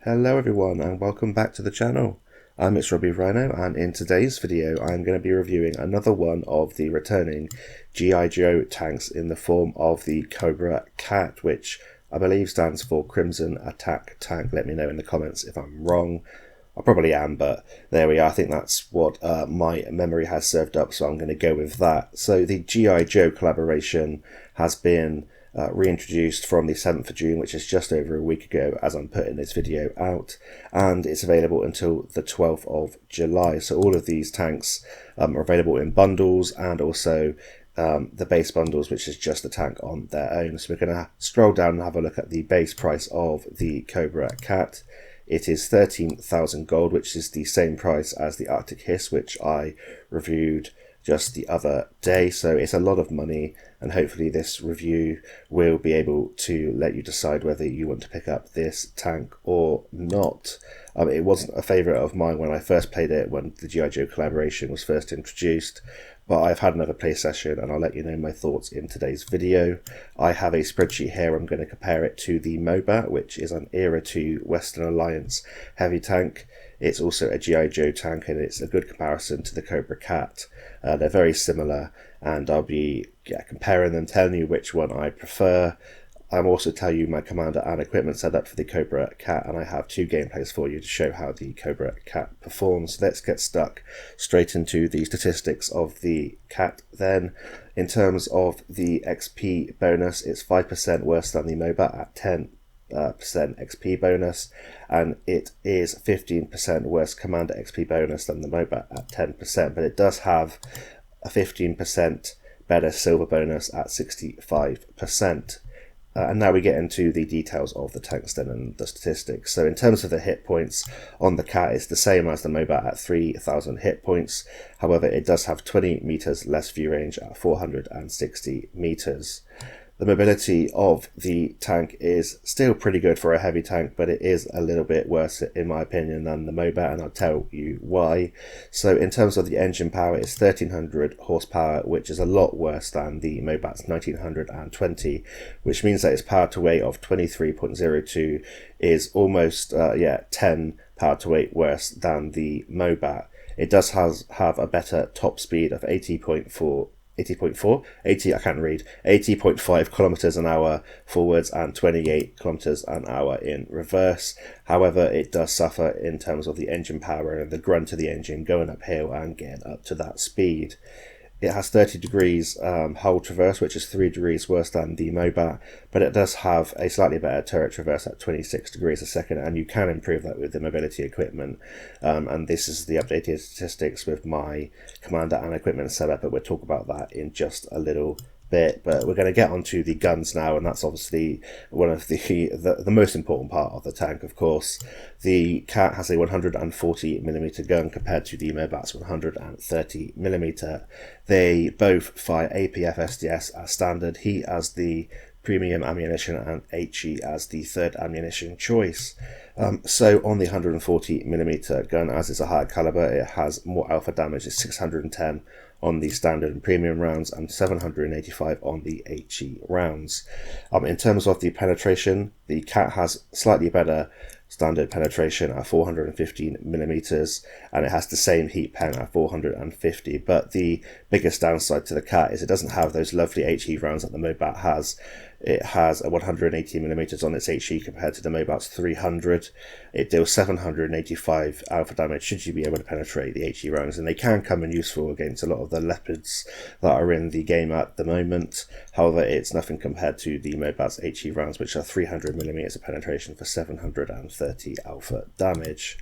Hello everyone and welcome back to the channel. It's Robbie Rhino, and in today's video I'm going to be reviewing another one of the returning G.I. Joe tanks in the form of the Cobra C.A.T, which I believe stands for Crimson Attack Tank. Let me know in the comments if I'm wrong. I probably am, but there we are. I think that's what my memory has served up, so I'm going to go with that. So the G.I. Joe collaboration has been reintroduced from the 7th of June, which is just over a week ago as I'm putting this video out, and it's available until the 12th of July. So all of these tanks are available in bundles, and also the base bundles, which is just the tank on their own. So we're going to scroll down and have a look at the base price of the Cobra C.A.T. It is 13,000 gold, which is the same price as the Arctic Hiss, which I reviewed just the other day. So it's a lot of money, and hopefully this review will be able to let you decide whether you want to pick up this tank or not. It wasn't a favourite of mine when I first played it, when the G.I. Joe collaboration was first introduced, but I've had another play session and I'll let you know my thoughts in today's video. I have a spreadsheet here. I'm going to compare it to the Mobat, which is an Era 2 Western Alliance heavy tank. It's also a G.I. Joe tank, and it's a good comparison to the Cobra C.A.T. They're very similar, and I'll be comparing them, telling you which one I prefer. I'll also tell you my commander and equipment setup for the Cobra C.A.T, and I have two gameplays for you to show how the Cobra C.A.T performs. Let's get stuck straight into the statistics of the C.A.T then. In terms of the XP bonus, it's 5% worse than the Mobat at 10% XP bonus, and it is 15% worse commander XP bonus than the Mobat at 10%, but it does have a 15% better silver bonus at 65%. And now we get into the details of the tanks then and the statistics. So in terms of the hit points on the C.A.T, it's the same as the Mobat at 3,000 hit points. However, it does have 20 meters less view range at 460 meters. The mobility of the tank is still pretty good for a heavy tank, but it is a little bit worse in my opinion than the Mobat, and I'll tell you why. So in terms of the engine power, it's 1300 horsepower, which is a lot worse than the Mobat's 1920, which means that its power to weight of 23.02 is almost 10 power to weight worse than the Mobat. It does have a better top speed of 80.5 kilometers an hour forwards and 28 kilometers an hour in reverse. However, it does suffer in terms of the engine power and the grunt of the engine going uphill and getting up to that speed. It has 30 degrees hull traverse, which is 3 degrees worse than the Mobat, but it does have a slightly better turret traverse at 26 degrees a second, and you can improve that with the mobility equipment. And this is the updated statistics with my commander and equipment setup, but we'll talk about that in just a little bit. But we're going to get onto the guns now, and that's obviously one of the most important part of the tank, of course. The C.A.T has a 140mm gun compared to the Mobat's 130mm. They both fire APF SDS as standard, heat as the premium ammunition, and HE as the third ammunition choice. So on the 140mm gun, as it's a higher caliber, it has more alpha damage. It's 610 on the standard and premium rounds and 785 on the HE rounds. In terms of the penetration, the C.A.T has slightly better standard penetration at 415mm, and it has the same heat pen at 450, but the biggest downside to the C.A.T is it doesn't have those lovely HE rounds that the Mobat has. It has a 180mm on its HE compared to the Mobat's 300. It deals 785 alpha damage should you be able to penetrate the HE rounds, and they can come in useful against a lot of the leopards that are in the game at the moment. However, it's nothing compared to the Mobat's HE rounds, which are 300mm of penetration for 730 alpha damage.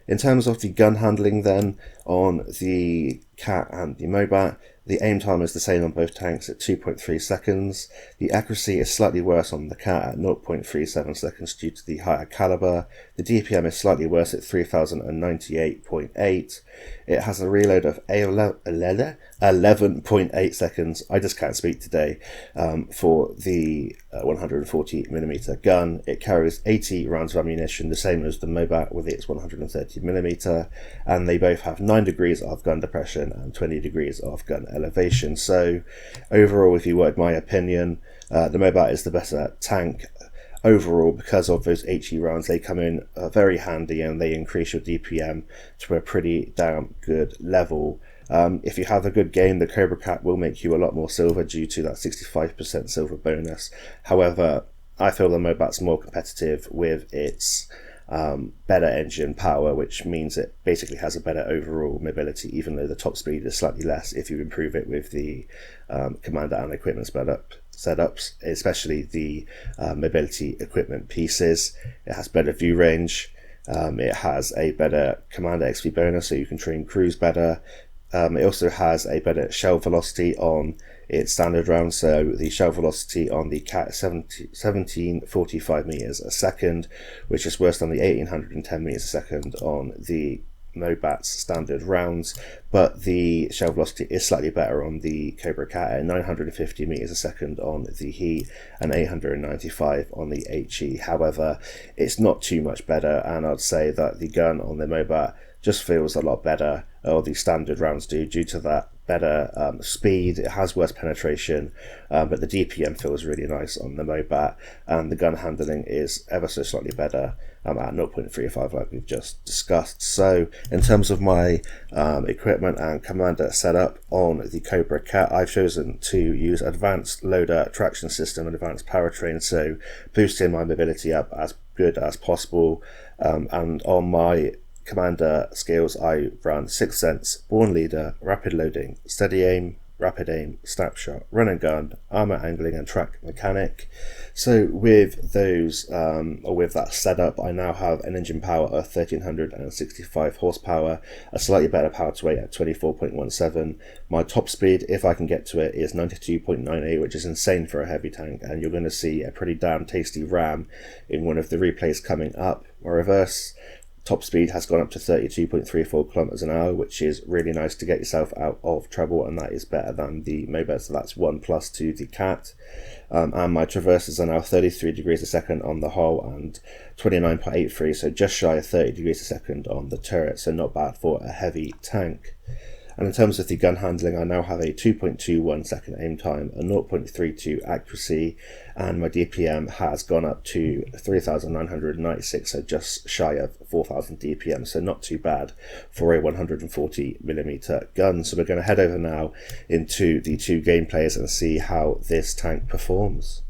In terms of the gun handling then, on the C.A.T and the Mobat, the aim time is the same on both tanks at 2.3 seconds. The accuracy is slightly worse on the C.A.T at 0.37 seconds due to the higher caliber. The DPM is slightly worse at 3098.8. It has a reload of 11.8 seconds. I just can't speak today. For the 140mm gun, it carries 80 rounds of ammunition, the same as the Mobat with its 130mm, and they both have 9 degrees of gun depression and 20 degrees of gun elevation. So overall, if you wanted my opinion, the Mobat is the better tank. overall, because of those HE rounds, they come in very handy and they increase your DPM to a pretty damn good level. If you have a good game, the Cobra C.A.T will make you a lot more silver due to that 65% silver bonus. However, I feel the Mobat's more competitive with its better engine power, which means it basically has a better overall mobility, even though the top speed is slightly less if you improve it with the commander and equipment setups, especially the mobility equipment pieces. It has better view range. It has a better commander XP bonus, so you can train crews better. It also has a better shell velocity on its standard round, so the shell velocity on the C.A.T is 1745 meters a second, which is worse than the 1810 meters a second on the Mobat's standard rounds, but the shell velocity is slightly better on the Cobra C.A.T at 950 meters a second on the HE and 895 on the HE. However, it's not too much better, and I'd say that the gun on the Mobat just feels a lot better, or the standard rounds do, due to that better speed. It has worse penetration, but the DPM feels really nice on the Mobat, and the gun handling is ever so slightly better at 0.35 like we've just discussed. So in terms of my equipment and commander setup on the Cobra C.A.T, I've chosen to use advanced loader traction system and advanced powertrain, so boosting my mobility up as good as possible. And on my commander skills, I run Sixth Sense, Born Leader, Rapid Loading, Steady Aim, Rapid Aim, Snapshot, Run and Gun, Armor Angling and Track Mechanic. So with those, or with that setup, I now have an engine power of 1365 horsepower, a slightly better power to weight at 24.17. My top speed, if I can get to it, is 92.98, which is insane for a heavy tank, and you're going to see a pretty damn tasty ram in one of the replays coming up. My reverse top speed has gone up to 32.34 kilometers an hour, which is really nice to get yourself out of trouble, and that is better than the Mobat, so that's 1+ to the C.A.T. And my traverses are now 33 degrees a second on the hull and 29.83, so just shy of 30 degrees a second on the turret, so not bad for a heavy tank. And in terms of the gun handling, I now have a 2.21 second aim time, a 0.32 accuracy, and my DPM has gone up to 3,996, so just shy of 4,000 DPM, so not too bad for a 140mm gun. So we're going to head over now into the two gameplays and see how this tank performs.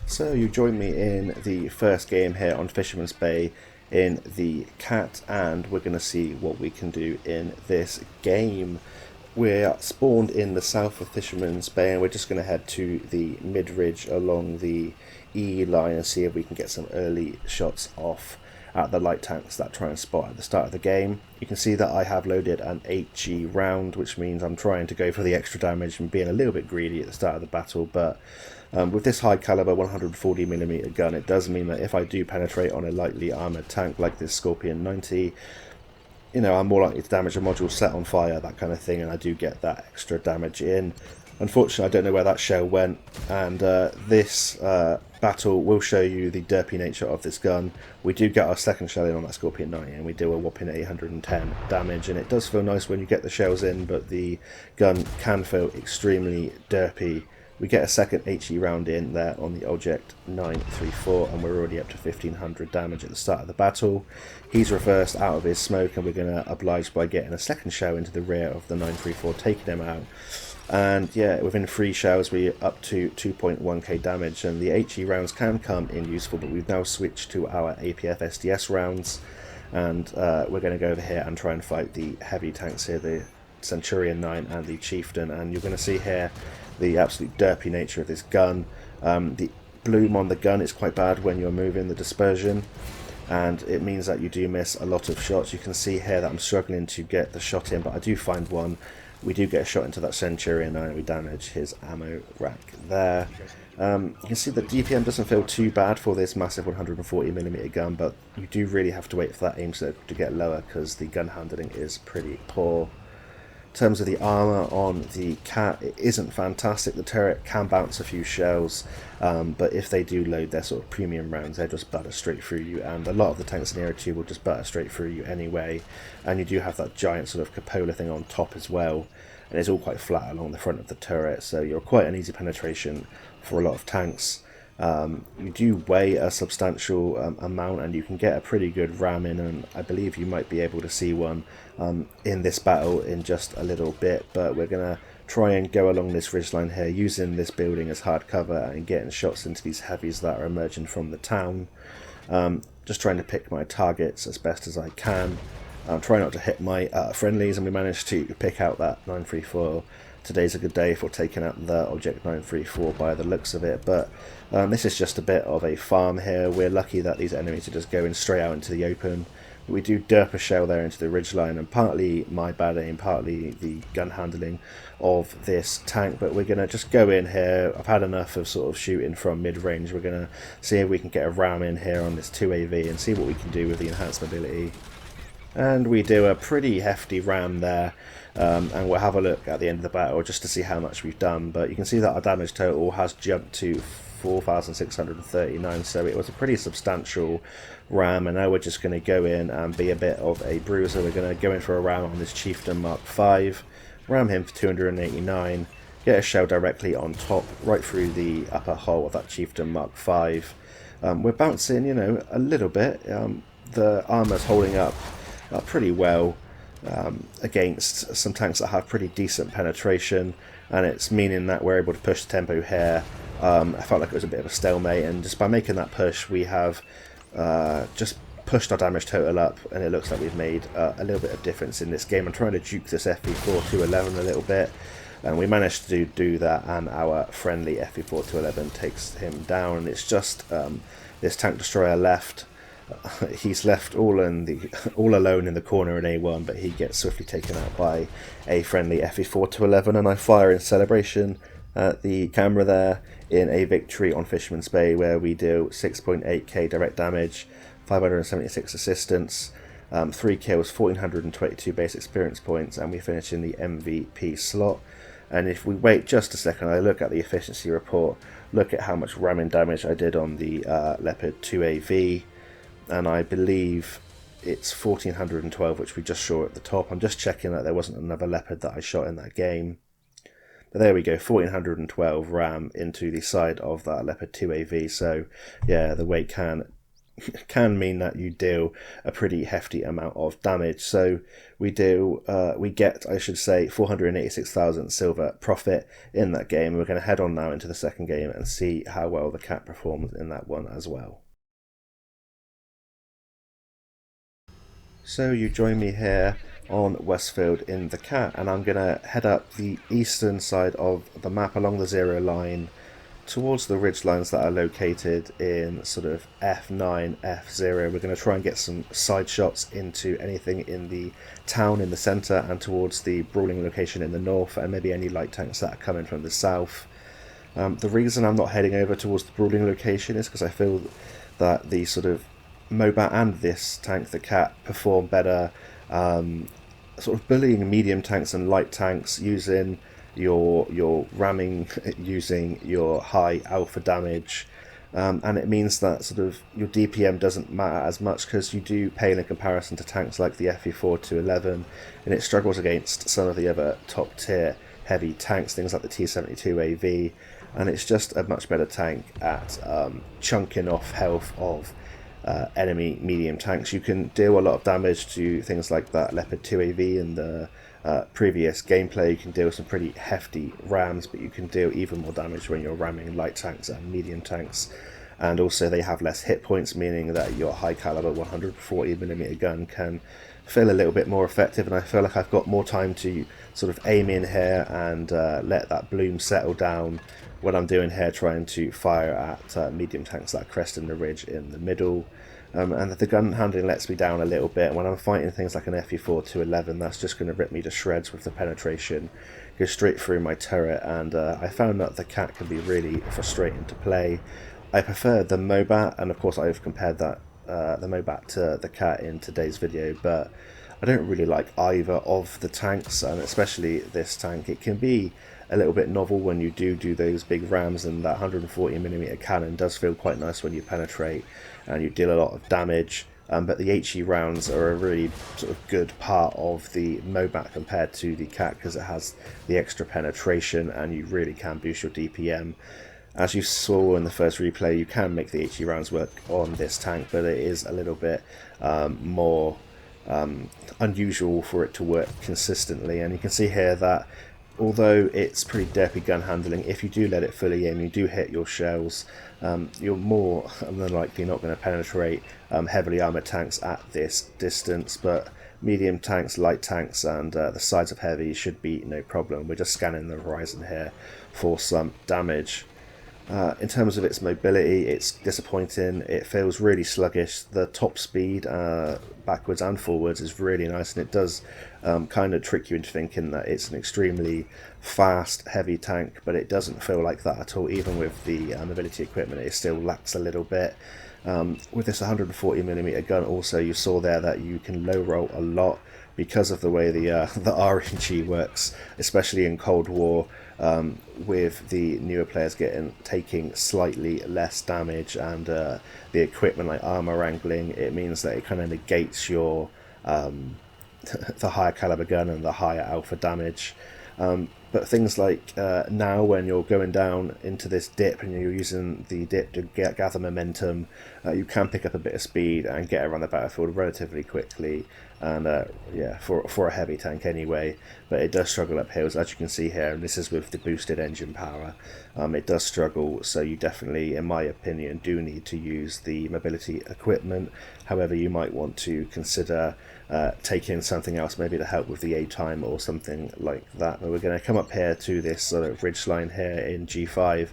So you join me in the first game here on Fisherman's Bay in the C.A.T, and we're going to see what we can do in this game. We're spawned in the south of Fisherman's Bay, and we're just going to head to the mid-ridge along the E line and see if we can get some early shots off at the light tanks that try and spot at the start of the game. You can see that I have loaded an HE round, which means I'm trying to go for the extra damage and being a little bit greedy at the start of the battle, but with this high caliber 140mm gun, it does mean that if I do penetrate on a lightly armoured tank like this Scorpion 90, you know, I'm more likely to damage a module set on fire, that kind of thing, and I do get that extra damage in. Unfortunately, I don't know where that shell went, and this battle will show you the derpy nature of this gun. We do get our second shell in on that Scorpion 90, and we do a whopping 810 damage, and it does feel nice when you get the shells in, but the gun can feel extremely derpy. We get a second HE round in there on the Object 934, and we're already up to 1500 damage at the start of the battle. He's reversed out of his smoke, and we're going to oblige by getting a second shell into the rear of the 934, taking him out. And yeah, within 3 shells we're up to 2.1k damage, and the HE rounds can come in useful, but we've now switched to our APF SDS rounds, and we're going to go over here and try and fight the heavy tanks here, the Centurion 9 and the Chieftain, and you're going to see here the absolute derpy nature of this gun. The bloom on the gun is quite bad when you're moving the dispersion, and it means that you do miss a lot of shots. You can see here that I'm struggling to get the shot in, but I do find one. We do get a shot into that Centurion and we damage his ammo rack there. You can see the DPM doesn't feel too bad for this massive 140mm gun, but you do really have to wait for that aim circle to get lower because the gun handling is pretty poor. In terms of the armour on the C.A.T, it isn't fantastic. The turret can bounce a few shells, but if they do load their sort of premium rounds, they just butter straight through you, and a lot of the tanks in Area 2 will just butter straight through you anyway. And you do have that giant sort of cupola thing on top as well, and it's all quite flat along the front of the turret, so you're quite an easy penetration for a lot of tanks. You do weigh a substantial amount, and you can get a pretty good ram in, and I believe you might be able to see one in this battle in just a little bit, but we're going to try and go along this ridgeline here using this building as hard cover and getting shots into these heavies that are emerging from the town. Just trying to pick my targets as best as I can. Try not to hit my friendlies, and we managed to pick out that 934. Today's a good day for taking out the Object 934 by the looks of it, but this is just a bit of a farm here. We're lucky that these enemies are just going straight out into the open. We do derp a shell there into the ridgeline, and partly my bad aim, partly the gun handling of this tank, but we're going to just go in here. I've had enough of sort of shooting from mid-range. We're going to see if we can get a ram in here on this 2AV and see what we can do with the enhanced mobility. And we do a pretty hefty ram there, and we'll have a look at the end of the battle just to see how much we've done. But you can see that our damage total has jumped to 4,639, so it was a pretty substantial ram, and now we're just going to go in and be a bit of a bruiser. We're going to go in for a ram on this Chieftain Mark 5, ram him for 289, get a shell directly on top, right through the upper hull of that Chieftain Mark 5. We're bouncing, you know, a little bit. The armour's holding up pretty well against some tanks that have pretty decent penetration, and it's meaning that we're able to push the tempo here. I felt like it was a bit of a stalemate, and just by making that push we have just pushed our damage total up, and it looks like we've made a little bit of difference in this game. I'm trying to juke this FE4 to 11 a little bit, and we managed to do that, and our friendly FE4 to 11 takes him down. And it's just this tank destroyer left. He's left all alone in the corner in A1, but he gets swiftly taken out by a friendly FE4 to 11, and I fire in celebration at the camera there in a victory on Fisherman's Bay, where we do 6.8k direct damage, 576 assistance, 3 kills, 1422 base experience points, and we finish in the MVP slot. And if we wait just a second, I look at the efficiency report, look at how much ramming damage I did on the Leopard 2AV, and I believe it's 1412, which we just saw at the top. I'm just checking that there wasn't another Leopard that I shot in that game. But there we go, 1412 ram into the side of that Leopard 2AV. So yeah, the weight can mean that you deal a pretty hefty amount of damage. So we get, I should say, 486,000 silver profit in that game. We're going to head on now into the second game and see how well the cat performs in that one as well. So you join me here on Westfield in the cat, and I'm going to head up the eastern side of the map along the 0 line towards the ridge lines that are located in sort of F9, F0. We're going to try and get some side shots into anything in the town in the centre and towards the brawling location in the north, and maybe any light tanks that are coming from the south. The reason I'm not heading over towards the brawling location is because I feel that the sort of Mobat and this tank, the Cat, perform better sort of bullying medium tanks and light tanks, using your ramming, using your high alpha damage, and it means that sort of your DPM doesn't matter as much because you do pale in comparison to tanks like the FE4 to 11, and it struggles against some of the other top tier heavy tanks, things like the T72AV, and it's just a much better tank at chunking off health of enemy medium tanks. You can deal a lot of damage to things like that Leopard 2AV in the previous gameplay. You can deal some pretty hefty rams, but you can deal even more damage when you're ramming light tanks and medium tanks. And also they have less hit points, meaning that your high caliber 140mm gun can feel a little bit more effective, and I feel like I've got more time to sort of aim in here and let that bloom settle down when I'm doing here, trying to fire at medium tanks that are cresting the ridge in the middle. And the gun handling lets me down a little bit. When I'm fighting things like an FE4 to 11, that's just going to rip me to shreds with the penetration, go straight through my turret, and I found that the Cat can be really frustrating to play. I prefer the Mobat, and of course I've compared that the Mobat to the Cat in today's video, but I don't really like either of the tanks, and especially this tank. It can be a little bit novel when you do those big rams, and that 140mm cannon does feel quite nice when you penetrate and you deal a lot of damage, but the HE rounds are a really sort of good part of the Mobat compared to the Cat, because it has the extra penetration and you really can boost your DPM. As you saw in the first replay, you can make the HE rounds work on this tank, but it is a little bit more unusual for it to work consistently. And you can see here that although it's pretty derpy gun handling, if you do let it fully aim, you do hit your shells, you're more than likely not going to penetrate heavily armoured tanks at this distance, but medium tanks, light tanks, and the sides of heavy should be no problem. We're just scanning the horizon here for some damage. In terms of its mobility, it's disappointing. It feels really sluggish. The top speed backwards and forwards is really nice, and it does kind of trick you into thinking that it's an extremely fast, heavy tank, but it doesn't feel like that at all. Even with the mobility equipment, it still lacks a little bit. With this 140mm gun also, you saw there that you can low roll a lot because of the way the RNG works, especially in Cold War, with the newer players taking slightly less damage, and the equipment like armor wrangling, it means that it kind of negates your the higher caliber gun and the higher alpha damage. But things like now when you're going down into this dip and you're using the dip to gather momentum, you can pick up a bit of speed and get around the battlefield relatively quickly, and yeah, for a heavy tank anyway. But it does struggle up hills, as you can see here, and this is with the boosted engine power. It does struggle, so you definitely, in my opinion, do need to use the mobility equipment. However, you might want to consider taking something else, maybe to help with the A time or something like that. But we're going to come up here to this sort of ridge line here in G5,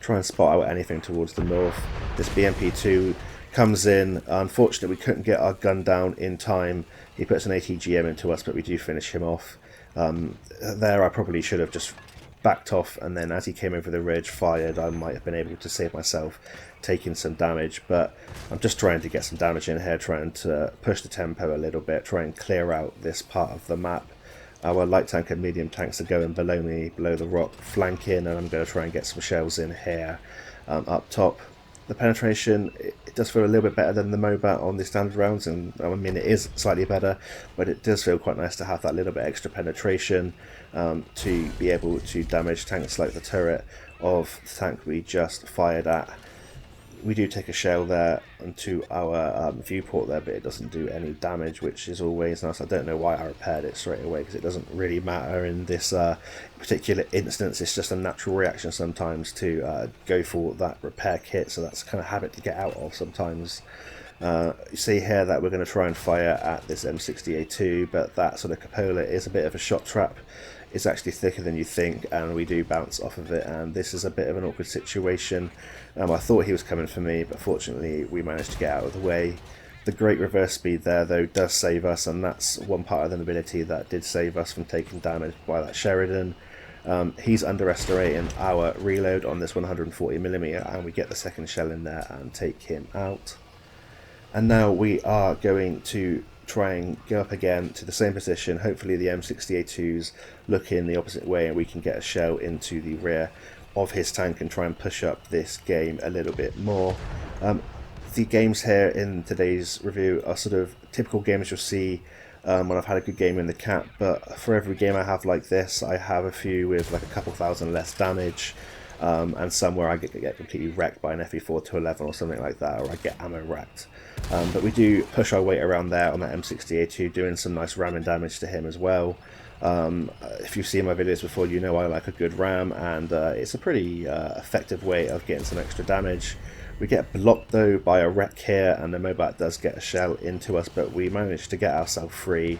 try and spot out anything towards the north. This BMP2 comes in. Unfortunately, we couldn't get our gun down in time. He puts an ATGM into us, but we do finish him off. There I probably should have just backed off, and then as he came over the ridge, fired. I might have been able to save myself taking some damage, but I'm just trying to get some damage in here, trying to push the tempo a little bit, try and clear out this part of the map. Our light tank and medium tanks are going below me, below the rock, flanking, and I'm going to try and get some shells in here up top. The penetration, it does feel a little bit better than the Mobat on the standard rounds, and I mean it is slightly better, but it does feel quite nice to have that little bit extra penetration to be able to damage tanks like the turret of the tank we just fired at. We do take a shell there onto our viewport there, but it doesn't do any damage, which is always nice. I don't know why I repaired it straight away, because it doesn't really matter in this particular instance. It's just a natural reaction sometimes to go for that repair kit, so that's a kind of habit to get out of sometimes. You see here that we're going to try and fire at this M60A2, but that sort of cupola is a bit of a shot trap. It's actually thicker than you think, and we do bounce off of it, and this is a bit of an awkward situation. I thought he was coming for me, but fortunately we managed to get out of the way. The great reverse speed there, though, does save us, and that's one part of the mobility that did save us from taking damage by that Sheridan. He's underestimating our reload on this 140mm, and we get the second shell in there and take him out. And now we are going to try and go up again to the same position. Hopefully the M60A2s look in the opposite way and we can get a shell into the rear of his tank and try and push up this game a little bit more. The games here in today's review are sort of typical games you'll see when I've had a good game in the CAT, but for every game I have like this, I have a few with like a couple thousand less damage, and some where I get completely wrecked by an FE4-11 or something like that, or I get ammo wrecked. But we do push our weight around there on that M60A2, doing some nice ramming damage to him as well. If you've seen my videos before, you know I like a good ram, and it's a pretty effective way of getting some extra damage. We get blocked though by a wreck here, and the Mobat does get a shell into us, but we manage to get ourselves free.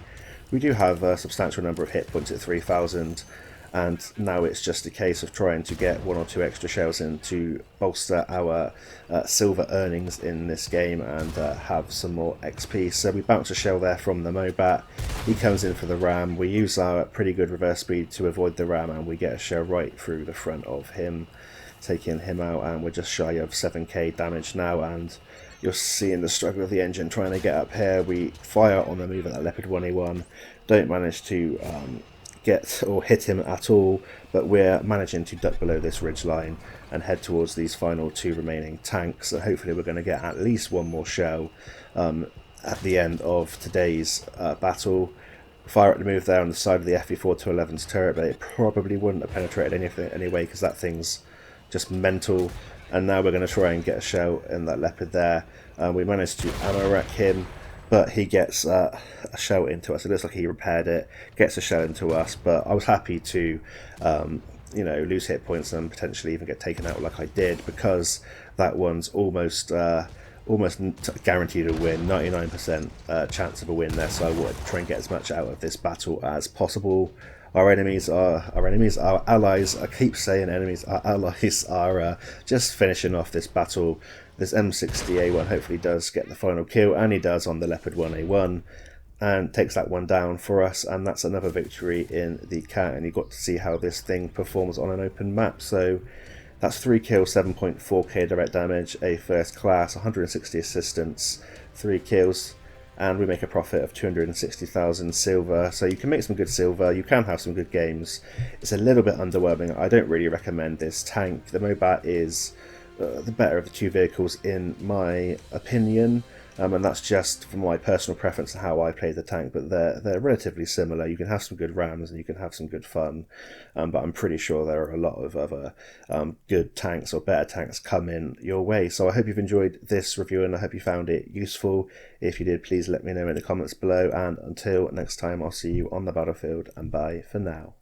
We do have a substantial number of hit points at 3,000, and now it's just a case of trying to get one or two extra shells in to bolster our silver earnings in this game and have some more XP. So we bounce a shell there from the Mobat, he comes in for the ram, we use our pretty good reverse speed to avoid the ram, and we get a shell right through the front of him, taking him out, and we're just shy of 7k damage now, and you're seeing the struggle of the engine trying to get up here. We fire on the move at that Leopard 1A1, don't manage to get or hit him at all, but we're managing to duck below this ridge line and head towards these final two remaining tanks. So hopefully we're going to get at least one more shell at the end of today's battle. Fire at the move there on the side of the FE4-11's turret, but it probably wouldn't have penetrated anything anyway, because that thing's just mental. And now we're going to try and get a shell in that leopard there. We managed to ammo rack him, but he gets a shell into us. It looks like he repaired it, gets a shell into us, but I was happy to you know, lose hit points and potentially even get taken out like I did, because that one's almost guaranteed a win, 99% chance of a win there. So I wanted to try and get as much out of this battle as possible. Our enemies, our allies, I keep saying enemies, our allies are just finishing off this battle. This M60A1 hopefully does get the final kill, and he does on the Leopard 1A1, and takes that one down for us, and that's another victory in the CAT, and you got to see how this thing performs on an open map. So that's 3 kills, 7.4k direct damage, a first class, 160 assistance, 3 kills, and we make a profit of 260,000 silver. So you can make some good silver, you can have some good games. It's a little bit underwhelming. I don't really recommend this tank. The Mobat is the better of the two vehicles in my opinion. And that's just from my personal preference and how I play the tank, but they're relatively similar. You can have some good rams and you can have some good fun, but I'm pretty sure there are a lot of other good tanks or better tanks coming your way. So I hope you've enjoyed this review and I hope you found it useful. If you did, please let me know in the comments below, and until next time, I'll see you on the battlefield, and bye for now.